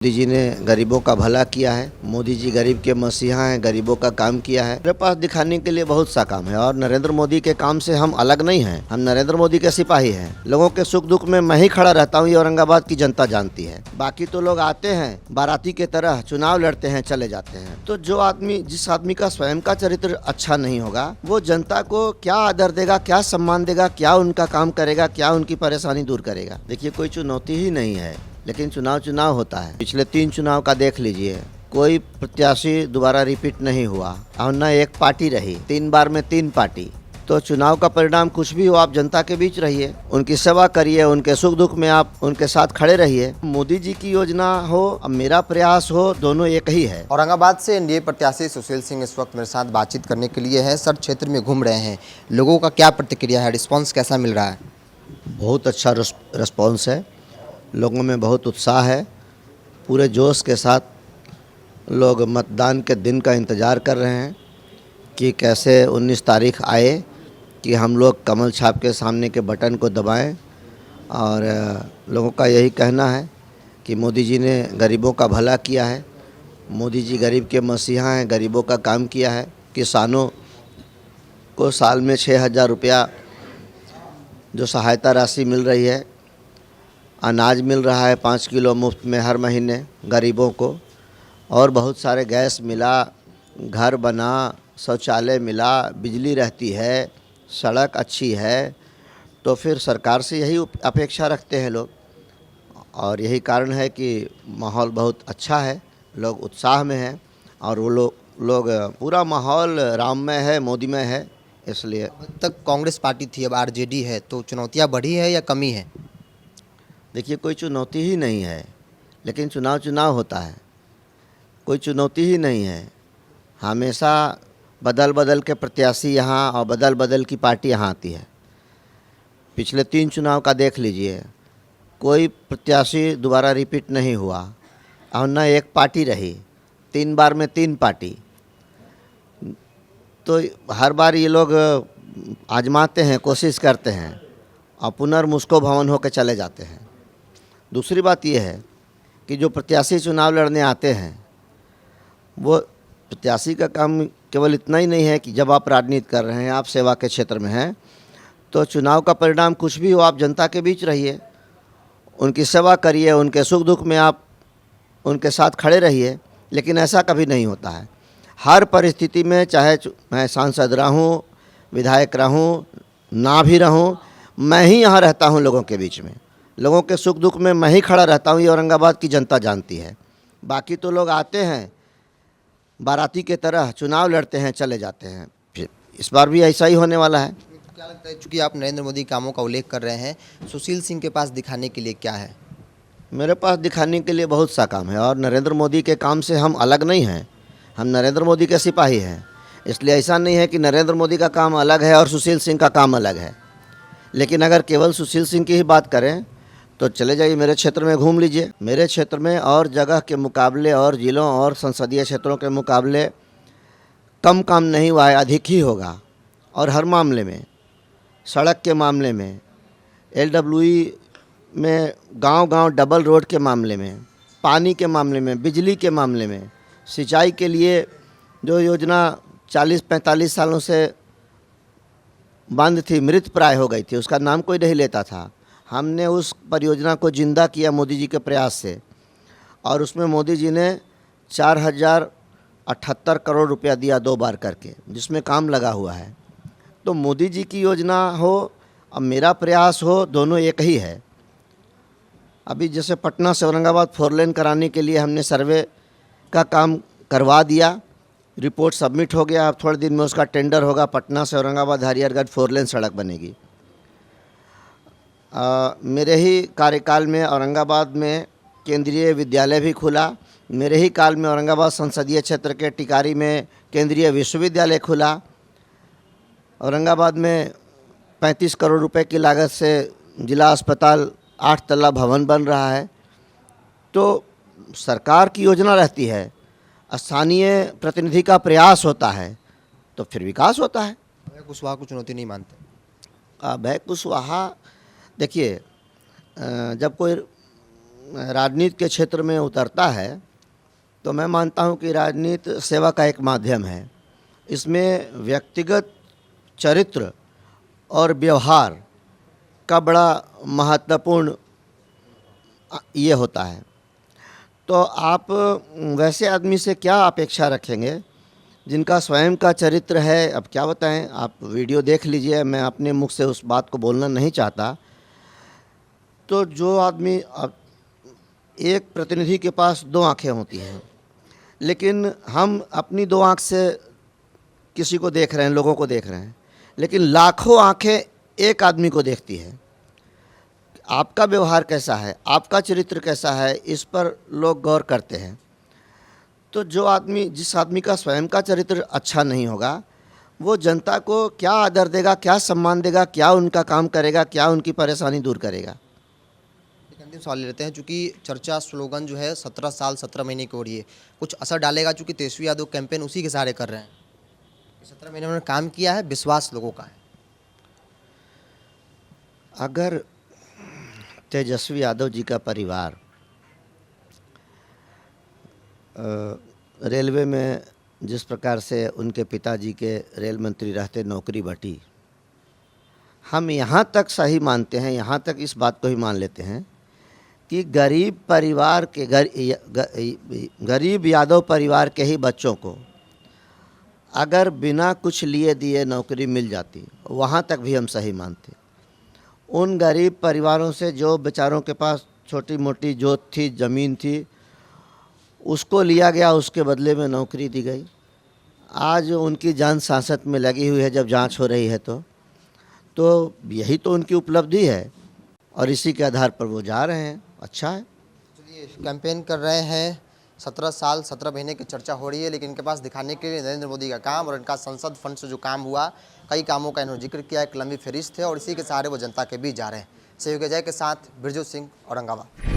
मोदी जी ने गरीबों का भला किया है। मोदी जी गरीब के मसीहा हैं, गरीबों का काम किया है। मेरे पास दिखाने के लिए बहुत सा काम है और नरेंद्र मोदी के काम से हम अलग नहीं हैं। हम नरेंद्र मोदी के सिपाही हैं। लोगों के सुख दुख में मैं ही खड़ा रहता हूँ, ये औरंगाबाद की जनता जानती है। बाकी तो लोग आते हैं बाराती के तरह, चुनाव लड़ते हैं, चले जाते हैं। तो जिस आदमी का स्वयं का चरित्र अच्छा नहीं होगा, वो जनता को क्या आदर देगा, क्या सम्मान देगा, क्या उनका काम करेगा, क्या उनकी परेशानी दूर करेगा। देखिए, कोई चुनौती ही नहीं है, लेकिन चुनाव होता है। पिछले 3 चुनाव का देख लीजिए, कोई प्रत्याशी दोबारा रिपीट नहीं हुआ और न एक पार्टी रही। 3 बार में 3 पार्टी। तो चुनाव का परिणाम कुछ भी हो, आप जनता के बीच रहिए, उनकी सेवा करिए, उनके सुख दुख में आप उनके साथ खड़े रहिए। मोदी जी की योजना हो, अब मेरा प्रयास हो, दोनों एक ही है। औरंगाबाद से एनडीए प्रत्याशी सुशील सिंह इस वक्त मेरे साथ बातचीत करने के लिए है। सर, क्षेत्र में घूम रहे हैं, लोगों का क्या प्रतिक्रिया है, रिस्पांस कैसा मिल रहा है? बहुत अच्छा रिस्पॉन्स है, लोगों में बहुत उत्साह है। पूरे जोश के साथ लोग मतदान के दिन का इंतज़ार कर रहे हैं कि कैसे 19 तारीख आए कि हम लोग कमल छाप के सामने के बटन को दबाएं। और लोगों का यही कहना है कि मोदी जी ने गरीबों का भला किया है। मोदी जी गरीब के मसीहा हैं, गरीबों का काम किया है। किसानों को साल में 6,000 रुपया जो सहायता राशि मिल रही है, अनाज मिल रहा है 5 किलो मुफ्त में हर महीने गरीबों को, और बहुत सारे गैस मिला, घर बना, शौचालय मिला, बिजली रहती है, सड़क अच्छी है। तो फिर सरकार से यही अपेक्षा रखते हैं लोग, और यही कारण है कि माहौल बहुत अच्छा है, लोग उत्साह में हैं। और वो लोग पूरा माहौल राममय है, मोदीमय है। इसलिए अब तक कांग्रेस पार्टी थी, अब आरजेडी है, तो चुनौतियाँ बढ़ी है या कमी है? देखिए, कोई चुनौती ही नहीं है, लेकिन चुनाव होता है। कोई चुनौती ही नहीं है। हमेशा बदल के प्रत्याशी यहाँ और बदल की पार्टी यहाँ आती है। पिछले 3 चुनाव का देख लीजिए, कोई प्रत्याशी दोबारा रिपीट नहीं हुआ और न एक पार्टी रही। 3 बार में 3 पार्टी। तो हर बार ये लोग आजमाते हैं, कोशिश करते हैं और पुनर्मुस्को भवन होकर चले जाते हैं। दूसरी बात यह है कि जो प्रत्याशी चुनाव लड़ने आते हैं, वो प्रत्याशी का काम केवल इतना ही नहीं है कि जब आप राजनीति कर रहे हैं, आप सेवा के क्षेत्र में हैं, तो चुनाव का परिणाम कुछ भी हो, आप जनता के बीच रहिए, उनकी सेवा करिए, उनके सुख दुख में आप उनके साथ खड़े रहिए। लेकिन ऐसा कभी नहीं होता है। हर परिस्थिति में, चाहे मैं सांसद रहूं, विधायक रहूं, ना भी रहूं, मैं ही यहाँ रहता हूँ लोगों के बीच में। लोगों के सुख दुख में मैं ही खड़ा रहता हूँ, ये औरंगाबाद की जनता जानती है। बाकी तो लोग आते हैं बाराती के तरह, चुनाव लड़ते हैं, चले जाते हैं। फिर इस बार भी ऐसा ही होने वाला है। क्या लगता है, चूँकि आप नरेंद्र मोदी कामों का उल्लेख कर रहे हैं, सुशील सिंह के पास दिखाने के लिए क्या है? मेरे पास दिखाने के लिए बहुत सा काम है और नरेंद्र मोदी के काम से हम अलग नहीं हैं। हम नरेंद्र मोदी के सिपाही हैं। इसलिए ऐसा नहीं है कि नरेंद्र मोदी का काम अलग है और सुशील सिंह का काम अलग है। लेकिन अगर केवल सुशील सिंह की ही बात करें तो चले जाइए, मेरे क्षेत्र में घूम लीजिए। मेरे क्षेत्र में और जगह के मुकाबले, और ज़िलों और संसदीय क्षेत्रों के मुकाबले कम काम नहीं हुआ है, अधिक ही होगा। और हर मामले में, सड़क के मामले में, LWE में गांव-गांव डबल रोड के मामले में, पानी के मामले में, बिजली के मामले में, सिंचाई के लिए जो योजना 40-45 सालों से बंद थी, मृत प्राय हो गई थी, उसका नाम कोई नहीं लेता था, हमने उस परियोजना को जिंदा किया मोदी जी के प्रयास से। और उसमें मोदी जी ने 4,078 करोड़ रुपया दिया 2 बार करके, जिसमें काम लगा हुआ है। तो मोदी जी की योजना हो, अब मेरा प्रयास हो, दोनों एक ही है। अभी जैसे पटना से औरंगाबाद 4 लेन कराने के लिए हमने सर्वे का काम करवा दिया, रिपोर्ट सबमिट हो गया। अब थोड़े दिन में उसका टेंडर होगा, पटना से औरंगाबाद हरिहरगढ़ 4 लेन सड़क बनेगी। मेरे ही कार्यकाल में औरंगाबाद में केंद्रीय विद्यालय भी खुला। मेरे ही काल में औरंगाबाद संसदीय क्षेत्र के टिकारी में केंद्रीय विश्वविद्यालय खुला। औरंगाबाद में 35 करोड़ रुपए की लागत से जिला अस्पताल 8 तल्ला भवन बन रहा है। तो सरकार की योजना रहती है, स्थानीय प्रतिनिधि का प्रयास होता है, तो फिर विकास होता है। अभय कुशवाहा को चुनौती नहीं मानते? अभय कुशवाहा, देखिए, जब कोई राजनीति के क्षेत्र में उतरता है तो मैं मानता हूं कि राजनीति सेवा का एक माध्यम है। इसमें व्यक्तिगत चरित्र और व्यवहार का बड़ा महत्वपूर्ण ये होता है। तो आप वैसे आदमी से क्या अपेक्षा रखेंगे जिनका स्वयं का चरित्र है? अब क्या बताएं, आप वीडियो देख लीजिए, मैं अपने मुख से उस बात को बोलना नहीं चाहता। तो जो आदमी, अब एक प्रतिनिधि के पास दो आंखें होती हैं, लेकिन हम अपनी दो आंख से किसी को देख रहे हैं, लोगों को देख रहे हैं, लेकिन लाखों आंखें एक आदमी को देखती है। आपका व्यवहार कैसा है, आपका चरित्र कैसा है, इस पर लोग गौर करते हैं। तो जिस आदमी का स्वयं का चरित्र अच्छा नहीं होगा, वो जनता को क्या आदर देगा, क्या सम्मान देगा, क्या उनका काम करेगा, क्या उनकी परेशानी दूर करेगा? एक अंतिम सवाल ले लेते हैं, चूँकि चर्चा स्लोगन जो है 17 साल 17 महीने की हो रही है, कुछ असर डालेगा? चूँकि तेजस्वी यादव कैंपेन उसी के सहारे कर रहे हैं। 17 महीने में उन्होंने काम किया है, विश्वास लोगों का है। अगर तेजस्वी यादव जी का परिवार रेलवे में जिस प्रकार से उनके पिताजी के रेल मंत्री रहते नौकरी बटी, हम यहाँ तक सही मानते हैं, यहाँ तक इस बात को ही मान लेते हैं कि गरीब परिवार के गरीब यादव परिवार के ही बच्चों को अगर बिना कुछ लिए दिए नौकरी मिल जाती, वहाँ तक भी हम सही मानते। उन गरीब परिवारों से जो बेचारों के पास छोटी मोटी जोत थी, ज़मीन थी, उसको लिया गया, उसके बदले में नौकरी दी गई। आज उनकी जान सांसत में लगी हुई है जब जांच हो रही है। तो यही तो उनकी उपलब्धि है और इसी के आधार पर वो जा रहे हैं। अच्छा है। चलिए, कैंपेन कर रहे हैं, 17 साल 17 महीने की चर्चा हो रही है, लेकिन इनके पास दिखाने के लिए नरेंद्र मोदी का काम और इनका संसद फंड से जो काम हुआ, कई कामों का इन्होंने जिक्र किया, एक लंबी फहरिस्त है और इसी के सहारे वो जनता के बीच जा रहे हैं। सहयोगी अजय के साथ बिरजू सिंह, औरंगाबाद।